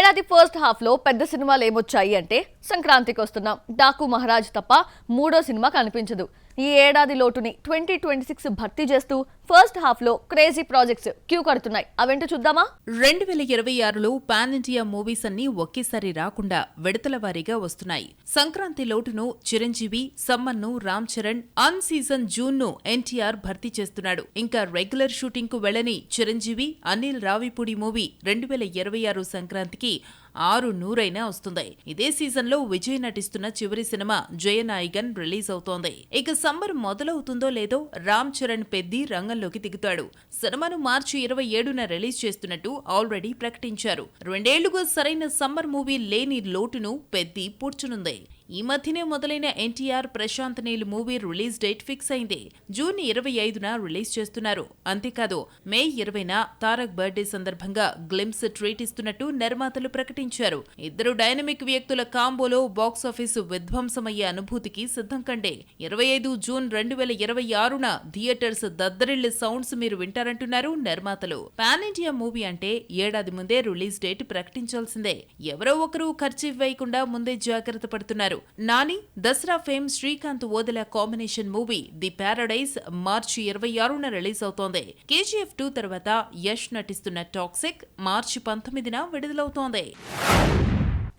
ఏడాది first half లో పెద్ద సినిమాలు ఏమొచ్చాయి అంటే సంక్రాంతికి వస్తున్నాం, డాకు మహారాజ్ తప్ప మూడో సినిమా కనిపించదు. ఈ ఏడాది లోటుని 2026 భర్తీ చేస్తూ ఫస్ట్ హాఫ్ లో క్రేజీ ప్రాజెక్ట్స్ క్యూ కడుతున్నాయి. అవేంటో చూద్దామా? 2026లో పాన్ ఇండియా మూవీస్ అన్ని ఒకేసారి రాకుండా విడతల వారీగా వస్తున్నాయి. సంక్రాంతి లోటును చిరంజీవి, సమ్మన్ను రామ్ చరణ్, అన్ సీజన్ జూన్ ను ఎన్టీఆర్ భర్తీ చేస్తున్నాడు. ఇంకా రెగ్యులర్ షూటింగ్ కు వెళ్లని చిరంజీవి, అనిల్ రావిపూడి మూవీ 2026 సంక్రాంతికి 600 వస్తుంది. ఇదే సీజన్ లో విజయ్ నటిస్తున్న చివరి సినిమా జయనాయగన్ రిలీజ్ అవుతోంది. ఇక సమ్మర్ మొదలవుతుందో లేదో రామ్ చరణ్ పెద్ది రంగంలోకి దిగుతాడు. సినిమాను మార్చి 27న రిలీజ్ చేస్తున్నట్టు ఆల్రెడీ ప్రకటించారు. 2 ఏళ్లుగా సరైన సమ్మర్ మూవీ లేని లోటును పెద్ది పూడ్చనుంది. ఈ మధ్యనే మొదలైన NTR Prashanth Neel movie release date fix అయింది. జూన్ 25న రిలీజ్ చేస్తున్నారు. అంతేకాదు మే 20న తారక్ బర్త్డే సందర్భంగా గ్లిమ్స్ ట్రీట్ ఇస్తున్నట్టు నిర్మాతలు ప్రకటించారు. ఇద్దరు డైనమిక్ వ్యక్తుల కాంబోలో బాక్సాఫీసు విధ్వంసమయ్యే అనుభూతికి సిద్ధం కండే. 25 జూన్ 2026న థియేటర్స్ దద్దరిల్లే సౌండ్స్ మీరు వింటారంటున్నారు నిర్మాతలు. పాన్ ఇండియా మూవీ అంటే ఏడాది ముందే రిలీజ్ డేట్ ప్రకటించాల్సిందే. ఎవరో ఒకరు ఖర్చు వేయకుండా ముందే జాగ్రత్త పడుతున్నారు. Nani, Dasara fame Srikanth Odela combination movie the Paradise March 26న రిలీజ్ అవుతోంది. KGF 2 తర్వాత యష్ నటిస్తున్న టాక్సిక్ మార్చి 19న విడుదలవుతోంది.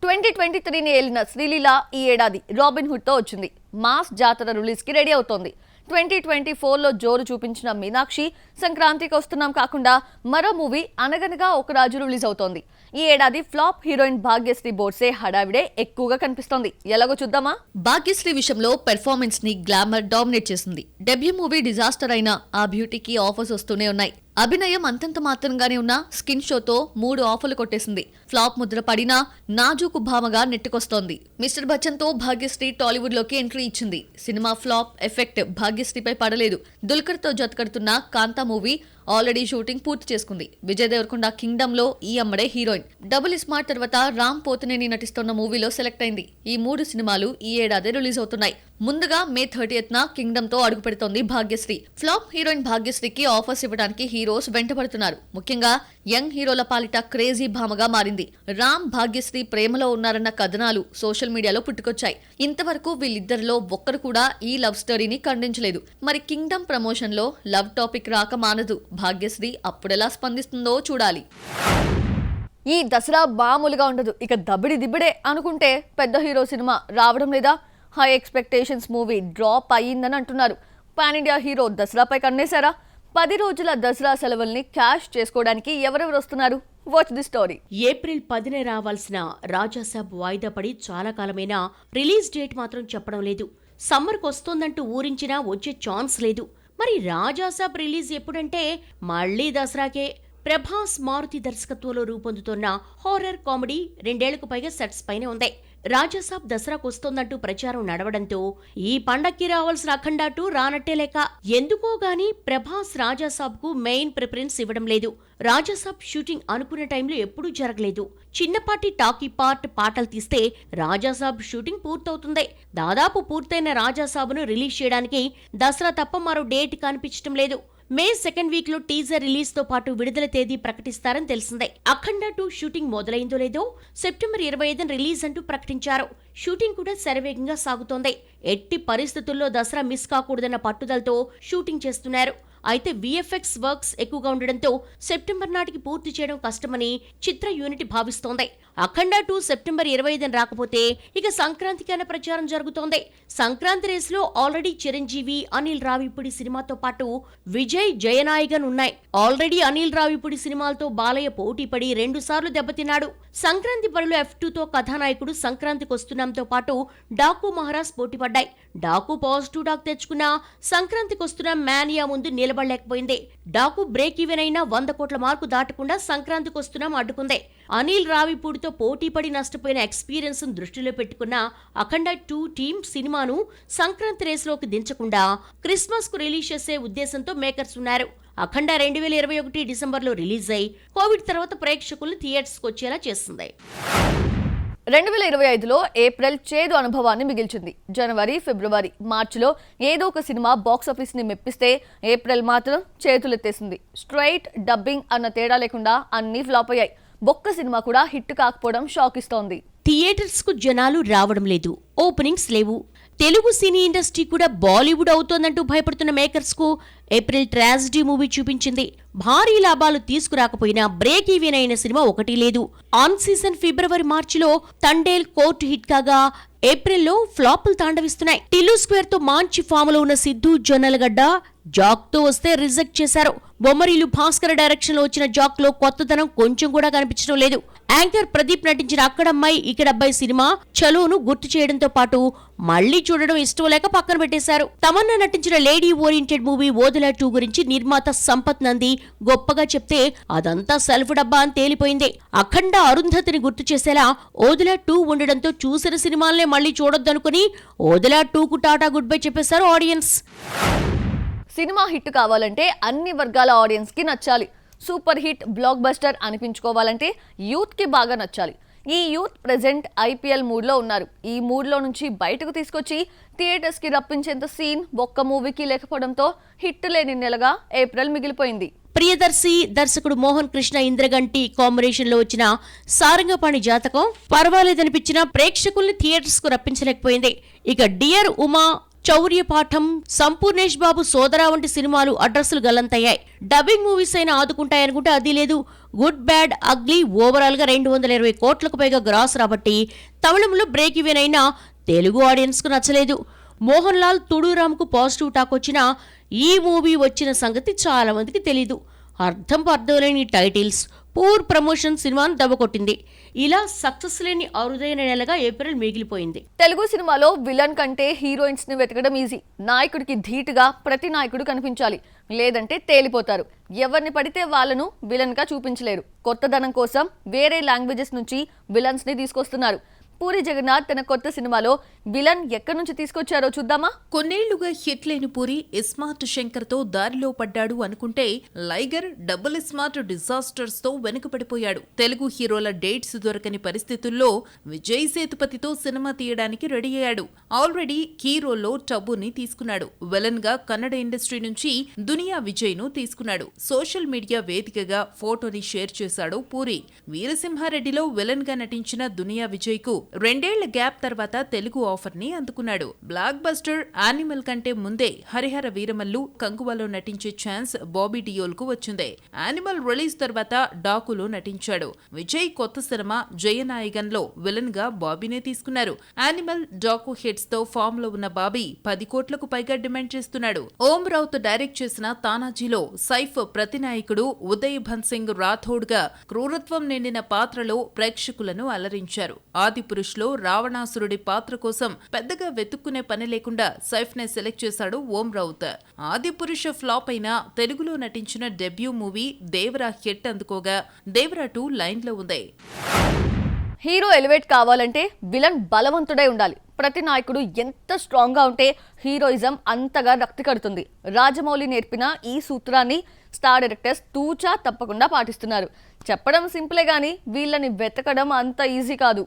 2023ని ఏలిన శ్రీలీల ఈ ఏడాది రాబిన్ హుడ్ తో వచ్చింది. మాస్ జాతర రిలీజ్ కి రెడీ అవుతోంది. 2024లో జోరు చూపించిన మీనాక్షి సంక్రాంతికి వస్తున్నాం కాకుండా మరో మూవీ అనగనగా ఒక రాజు రిలీజ్ అవుతోంది. ఈ ఏడాది ఫ్లాప్ హీరోయిన్ భాగ్యశ్రీ బోర్సే హడావిడే ఎక్కువగా కనిపిస్తోంది. ఎలాగో చూద్దామా? భాగ్యశ్రీ విషయంలో పెర్ఫార్మెన్స్ ని గ్లామర్ డామినేట్ చేసింది. డెబ్యూ మూవీ డిజాస్టర్ అయినా ఆ బ్యూటీకి ఆఫర్స్ వస్తూనే ఉన్నాయి. అభినయం అంతంత మాత్రంగానే ఉన్న స్కిన్ షోతో 3 ఆఫర్లు కొట్టేసింది. ఫ్లాప్ ముద్ర పడినా నాజూకు భామగా నెట్టుకొస్తోంది. మిస్టర్ బచ్చన్ తో భాగ్యశ్రీ టాలీవుడ్ లోకి ఎంట్రీ ఇచ్చింది. సినిమా ఫ్లాప్ ఎఫెక్ట్ భాగ్యశ్రీపై పడలేదు. దుల్కర్ తో జతకడుతున్న కాంతా మూవీ ఆల్రెడీ షూటింగ్ పూర్తి చేసుకుంది. విజయ్ దేవరకొండ కింగ్డమ్ లో ఈ అమ్మడే హీరోయిన్. డబుల్ స్మార్ట్ తర్వాత రామ్ పోతినేని నటిస్తున్న మూవీలో సెలెక్ట్ అయింది. ఈ 3 సినిమాలు ఈ ఏడాది రిలీజ్ అవుతున్నాయి. ముందుగా మే 30న కింగ్డమ్ తో అడుగు పెడుతోంది భాగ్యశ్రీ. ఫ్లాప్ హీరోయిన్ భాగ్యశ్రీకి ఆఫర్స్ ఇవ్వడానికి హీరోస్ వెంటపడుతున్నారు. ముఖ్యంగా యంగ్ హీరోల పాలిట క్రేజీ భామగా మారింది. రామ్, భాగ్యశ్రీ ప్రేమలో ఉన్నారన్న కథనాలు సోషల్ మీడియాలో పుట్టుకొచ్చాయి. ఇంతవరకు వీళ్ళిద్దరిలో ఒక్కరు కూడా ఈ లవ్ స్టోరీని ఖండించలేదు. మరి కింగ్డమ్ ప్రమోషన్ లో లవ్ టాపిక్ రాక మానదు. భాగ్యశ్రీ అప్పుడెలా స్పందిస్తుందో చూడాలి. ఈ దసరా మామూలుగా ఉండదు. ఇక దబిడి దిబిడే అనుకుంటే పెద్ద హీరో సినిమా రావడం లేదా? హై ఎక్స్పెక్టేషన్స్ మూవీ డ్రాప్ అయ్యిందని అంటున్నారు. పాన్ ఇండియా హీరో దసరాపై కన్నేశారా? 10 రోజుల దసరా సెలవుల్ని క్యాష్ చేసుకోవడానికి ఎవరెవరు వస్తున్నారు? Watch the story. ఏప్రిల్ 10న రావాల్సిన రాజాసాబ్ వాయిదా పడి చాలా కాలమైనా రిలీజ్ డేట్ మాత్రం చెప్పడం లేదు. సమ్మర్కి వస్తోందంటూ ఊరించినా వచ్చే ఛాన్స్ లేదు. మరి రాజాసాబ్ రిలీజ్ ఎప్పుడంటే మళ్లీ దసరాకే. ప్రభాస్ మారుతి దర్శకత్వంలో రూపొందుతున్న హారర్ కామెడీ 2 ఏళ్లకు పైగా సెట్స్ పైనే ఉంది. రాజాసాబ్ దసరాకు వస్తోందంటూ ప్రచారం నడవడంతో ఈ పండక్కి రావాల్సిన అఖండ 2 రానట్టే లేక. ఎందుకో గాని ప్రభాస్ రాజాసాబ్ కు మెయిన్ ప్రిఫరెన్స్ ఇవ్వడం లేదు. రాజాసాబ్ షూటింగ్ అనుకున్న టైంలో ఎప్పుడూ జరగలేదు. చిన్నపాటి టాకీ పార్ట్ పాటలు తీస్తే రాజాసాబ్ షూటింగ్ పూర్తవుతుంది. దాదాపు పూర్తయిన రాజాసాబ్ను రిలీజ్ చేయడానికి దసరా తప్ప మరో డేట్ కనిపించడం లేదు. మే 2nd వీక్ లో టీజర్ రిలీజ్ తో పాటు విడుదల తేదీ ప్రకటిస్తారని తెలిసిందే. అఖండ 2 షూటింగ్ మొదలైందో లేదో సెప్టెంబర్ 25న రిలీజ్ అంటూ ప్రకటించారు. షూటింగ్ కూడా శరవేగంగా సాగుతోంది. ఎట్టి పరిస్థితుల్లో దసరా మిస్ కాకూడదన్న పట్టుదలతో షూటింగ్ చేస్తున్నారు. అయితే VFX వర్క్స్ ఎక్కువగా ఉండడంతో సెప్టెంబర్ నాటికి పూర్తి చేయడం కష్టమని చిత్ర యూనిట్ భావిస్తోంది. అఖండ 2 సెప్టెంబర్ 25న రాకపోతే ఇక సంక్రాంతికి అన్న ప్రచారం జరుగుతోంది. సంక్రాంతి రేసులో ఆల్రెడీ చిరంజీవి, అనిల్ రావిపూడి సినిమాతో పాటు విజయ్, జయనాయగన్ ఉన్నాయి. ఆల్రెడీ అనిల్ రావిపూడి సినిమాలతో బాలయ్య పోటీపడి 2 సార్లు దెబ్బతిన్నాడు. సంక్రాంతి బరిలో F2తో కథానాయకుడు సంక్రాంతికి వస్తున్నాంతో పాటు డాకు మహారాజ్ పోటీపడ్డాయి. డాకు పాజిటివ్ డాక్ తెచ్చుకున్నా సంక్రాంతికి వస్తున్న మానియా ముందు నిలబడలేకపోయింది. డాకు బ్రేక్ ఈవెన్ అయినా 100 కోట్ల మార్కు దాటకుండా సంక్రాంతికి వస్తున్నాం అడ్డుకుంది. అనిల్ రావిపూడితో పోటీపడి నష్టపోయిన ఎక్స్పీరియన్స్ దృష్టిలో పెట్టుకున్న అఖండ 2 టీం సినిమాను సంక్రాంతి రేసులోకి దించకుండా క్రిస్మస్ కు రిలీజ్ చేసే ఉద్దేశంతో మేకర్స్ ఉన్నారు. అఖండ 2021 డిసెంబర్లో రిలీజ్ అయి కోవిడ్ తర్వాత ప్రేక్షకుల్ని థియేటర్స్కి వచ్చేలా చేస్తుంది. 2025లో ఏప్రిల్ చేదు అనుభవాన్ని మిగిల్చింది. జనవరి, ఫిబ్రవరి, మార్చిలో ఏదో ఒక సినిమా బాక్సాఫీస్ ని మెప్పిస్తే ఏప్రిల్ మాత్రం చేతులెత్తేసింది. స్ట్రైట్ డబ్బింగ్ అన్న తేడా లేకుండా అన్ని ఫ్లాప్ అయ్యాయి. ఒక్క సినిమా కూడా హిట్ కాకపోవడం షాక్ ఇస్తోంది. థియేటర్స్ కు జనాలు రావడం లేదు, ఓపెనింగ్స్ లేవు. తెలుగు సినీ ఇండస్ట్రీ కూడా బాలీవుడ్ అవుతోందంటూ భయపడుతున్న మేకర్స్ కు ఏప్రిల్ ట్రాజడీ మూవీ చూపించింది. భారీ లాభాలు తీసుకురాకపోయినా బ్రేక్ ఈవెన్ అయిన సినిమా ఒకటి లేదు. ఆన్ సీజన్ ఫిబ్రవరి మార్చిలో తండేల్ కోర్టు హిట్ కాగా ఏప్రిల్లో ఫ్లాపులు తాండవిస్తున్నాయి. టిల్లు స్క్వేర్ తో మంచి ఫామ్ లో ఉన్న సిద్ధు జొన్నలగడ్డ జాక్ తో వస్తే రిజెక్ట్ చేశారు. బొమ్మరీలు భాస్కర్ డైరెక్షన్ లో వచ్చిన జాక్ లో కొత్తదనం కొంచెం కూడా కనిపించడం లేదు. యాంకర్ ప్రదీప్ నటించిన అక్కడమ్మాయి ఇక్కడబ్బాయి సినిమా చలోను గుర్తు చేయడంతో పాటు మళ్లీ చూడడం ఇష్టం లేక పక్కన పెట్టేశారు. తమన్నా నటించిన లేడీ ఓరియంటెడ్ మూవీ ఓదెలా 2 గురించి నిర్మాత సంపత్ నంది గొప్పగా చెప్తే అదంతా సెల్ఫ్ డబ్బా అని తేలిపోయింది. అఖండ అరుంధతిని గుర్తు చేసేలా ఓదెలా 2 ఉండడంతో చూసిన సినిమాలనే మళ్లీ చూడొద్దనుకుని ఓదెలా 2కు టాటా గుడ్ బై చెప్పేశారు ఆడియన్స్. సినిమా హిట్ కావాలంటే అన్ని వర్గాల ఆడియన్స్ కి నచ్చాలి. సూపర్ హిట్ బ్లాక్ బస్టర్ అనిపించుకోవాలంటే యూత్ కి బాగా నచ్చాలి. ఈ యూత్ ప్రెజెంట్ ఐపీఎల్ మూడ్లో ఉన్నారు. ఈ మూడ్లో నుంచి బయటకు తీసుకొచ్చి థియేటర్స్ కి రప్పించేంత సీన్ ఒక్క మూవీకి లేకపోవడంతో హిట్ లేని నెలగా ఏప్రిల్ మిగిలిపోయింది. ప్రియదర్శి దర్శకుడు మోహన్ కృష్ణ ఇంద్రగంటి కాంబినేషన్ లో వచ్చిన సారంగపాణి జాతకం పర్వాలేదనిపించిన ప్రేక్షకుల్ని థియేటర్స్ కు రప్పించలేకపోయింది. ఇక డియర్ ఉమా, చౌర్య పాఠం, సంపూర్ణేష్ బాబు సోదరా వంటి సినిమాలు అడ్రస్లు గల్లంతయ్యాయి. డబ్బింగ్ మూవీస్ అయినా ఆదుకుంటాయనుకుంటే అది లేదు. గుడ్ బ్యాడ్ అగ్లీ ఓవరాల్ గా 220 కోట్లకు పైగా గ్రాస్ రాబట్టి తమిళంలో బ్రేక్ ఈవెన్ అయినా తెలుగు ఆడియన్స్ కు నచ్చలేదు. మోహన్ లాల్ తుడూరామ్కు పాజిటివ్ టాక్ వచ్చినా ఈ మూవీ వచ్చిన సంగతి చాలా మందికి తెలీదు. అర్థం లేని టైటిల్స్, పూర్ ప్రమోషన్ సినిమాను దెబ్బకొట్టింది. ఇలా సక్సెస్ లేని అరుదైన నెలగా ఏప్రిల్ మిగిలిపోయింది. తెలుగు సినిమాలో విలన్ కంటే హీరోయిన్స్ ని వెతకడం ఈజీ. నాయకుడికి ధీటుగా ప్రతి నాయకుడు కనిపించాలి, లేదంటే తేలిపోతారు. ఎవరిని పడితే వాళ్ళను విలన్ గా చూపించలేరు. కొత్తదనం కోసం వేరే లాంగ్వేజెస్ నుంచి విలన్స్ ని తీసుకొస్తున్నారు. పూరి జగన్నాథ్ తన కొత్త సినిమాలో విలన్ ఎక్కడి నుంచి తీసుకొచ్చారో చూద్దామా? కొన్నేళ్లుగా హిట్ లేని పూరి ఇస్మార్ట్ శంకర్ తో దారిలో పడ్డాడు అనుకుంటే లైగర్ డబుల్ స్మార్ట్ డిజాస్టర్స్ తో వెనుకపడిపోయాడు. తెలుగు హీరోల డేట్స్ దొరకని పరిస్థితుల్లో విజయ్ సేతుపతితో సినిమా తీయడానికి రెడీ అయ్యాడు. ఆల్రెడీ హీరోలో టబుని తీసుకున్నాడు. విలన్ గా కన్నడ ఇండస్ట్రీ నుంచి దునియా విజయ్ ను తీసుకున్నాడు. సోషల్ మీడియా వేదికగా ఫోటోని షేర్ చేశాడు పూరి. వీరసింహారెడ్డిలో విలన్ గా నటించిన దునియా విజయ్ కు 2 ఏళ్ల గ్యాప్ తర్వాత తెలుగు ఆఫర్ ని అందుకున్నాడు. బ్లాక్ బస్టర్ యానిమల్ కంటే ముందే హరిహర వీరమల్లు, కంగువలో నటించే ఛాన్స్ బాబీ డియోల్ కు వచ్చింది. యానిమల్ రిలీజ్ తర్వాత డాకులో నటించాడు. విజయ్ కొత్త సినిమా జయనాయగన్ లో విలన్ గా బాబీనే తీసుకున్నారు. యానిమల్, డాకు హిట్స్ తో ఫామ్ లో ఉన్న బాబీ 10 కోట్లకు పైగా డిమాండ్ చేస్తున్నాడు. ఓం రావుత్ డైరెక్ట్ చేసిన తానాజీలో సైఫ్ ప్రతినాయకుడు ఉదయ్ భన్సింగ్ రాథోడ్ గా క్రూరత్వం నిండిన పాత్రలో ప్రేక్షకులను అలరించారు. ఆదిపురుష్ లో రావణాసురుడి పాత్ర కోసం పెద్దగా వెతుక్కునే పని లేకుండా సైఫ్ నే సెలెక్ట్ చేశాడు ఓం రావుత్. ఆదిపురుష ఫ్లాప్ అయిన తెలుగులో నటించిన డెబ్యూ మూవీ దేవరా హిట్ అందుకోగా దేవరా 2 లైన్ లో ఉంది. హీరో ఎలివేట్ కావాలంటే విలన్ బలవంతుడై ఉండాలి. ప్రతి నాయకుడు ఎంత స్ట్రాంగ్ గా ఉంటే హీరోయిజం అంతగా రక్తి కడుతుంది. రాజమౌళి నేర్పిన ఈ సూత్రాన్ని స్టార్ డైరెక్టర్స్ తూచా తప్పకుండా పాటిస్తున్నారు. చెప్పడం సింపులే గానీ వీళ్ళని వెతకడం అంత ఈజీ కాదు.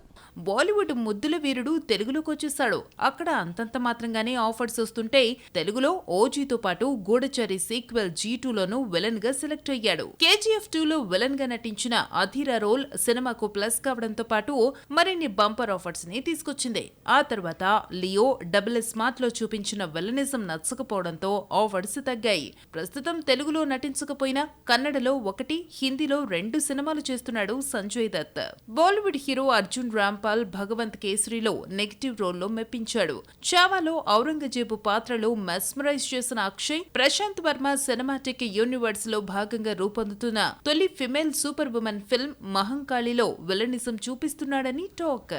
బాలీవుడ్ ముద్దుల వీరుడు తెలుగులోకి వచ్చేశాడు. అక్కడ అంతంత మాత్రంగానే ఆఫర్స్ వస్తుంటే తెలుగులో ఓజీతో పాటు గూఢచారి సీక్వెల్ G2లోనూ విలన్ గా సెలెక్ట్ అయ్యాడు. KGF 2లో విలన్ గా నటించిన అధీరా రోల్ సినిమాకు ప్లస్ కావడంతో పాటు మరిన్ని బంపర్ ఆఫర్స్ ని తీసుకొచ్చింది. ఆ తర్వాత లియో, డబుల్ స్మార్ట్ లో చూపించిన విలనిజం నచ్చకపోవడంతో ఆఫర్స్ తగ్గాయి. ప్రస్తుతం తెలుగులో నటించకపోయినా కన్నడలో 1, హిందీలో 2 సినిమాలు చేస్తున్నాడు సంజయ్ దత్. బాలీవుడ్ హీరో అర్జున్ రాంపాల్ భగవంత్ కేసరిలో నెగటివ్ రోల్లో మెప్పించాడు. చావాలో ఔరంగజేబు పాత్రలో మెస్మరైజ్ చేసిన అక్షయ్, ప్రశాంత్ వర్మ సినిమాటిక్ యూనివర్స్ లో భాగంగా రూపొందుతున్న తొలి ఫిమేల్ సూపర్ ఉమెన్ ఫిల్మ్ మహంకాళిలో విలనిజం చూపిస్తున్నాడని టాక్.